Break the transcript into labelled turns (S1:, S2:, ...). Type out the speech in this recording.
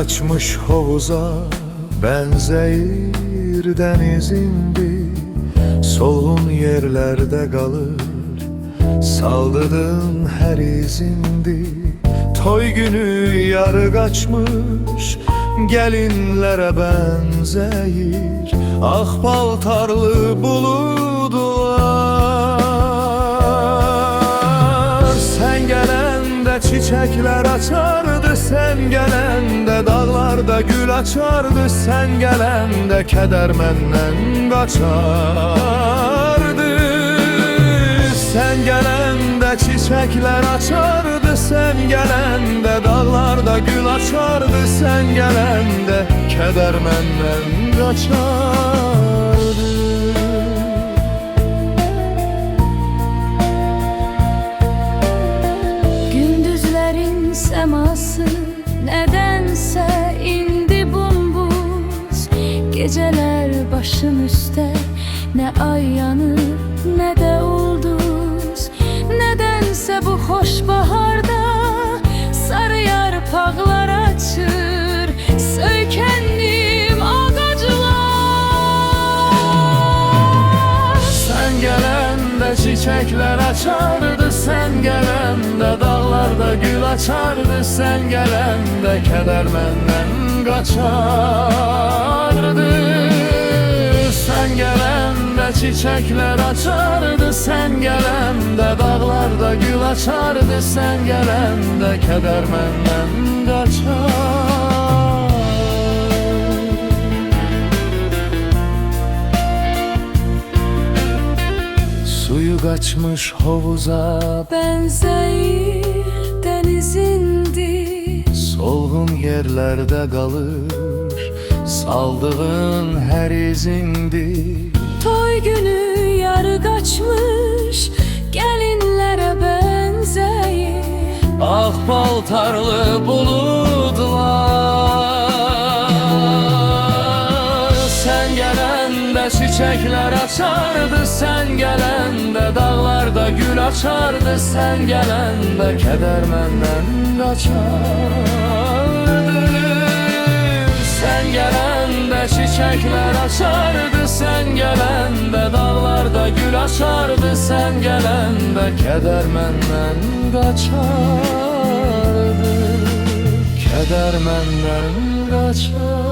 S1: kaçmış hovuza benzeyir denizindi. Solğun yerlerde kalır saldırdığın her izindi. Toy günü yarı kaçmış gelinlere benzeyir. Ah paltarlı buludlar. Sen gelende çiçekler açardı, sen gelende dağlarda gül açardı, sen gelende keder menden kaçardı. Sen gelende çiçekler açardı, sen gelende dağlarda gül açardı, sen gelende keder menden kaçardı.
S2: Gündüzlerin seması nedense indi bumbuz. Geceler başım üstte, ne ay yanır ne de ulduz. Nedense bu hoş baharda sarı yarpaklar açır, sökendim ağacılar.
S1: Sen gelende çiçekler açardı, sen gelende dağlarda gül açardı, sen gelende keder menden kaçardı. Sen gelende çiçekler açardı, sen gelende dağlarda gül açardı, sen gelende keder menden kaçar. Suyu kaçmış hovuza
S2: benzeyir denizindi.
S1: solğun yerlerde kalır saldığın her izindi.
S2: Toy günü yarı kaçmış gelinlere benzeyir.
S1: Ah paltarlı bulutlar. Sen gelende çiçekler açardı, sen gelende dağlarda gül açardı, sen gelende keder menden kaçardı. Sen gelende çiçekler açardı, sen gelende dağlarda gül açardı, sen gelende keder menden kaçardı. Keder menden kaçardı.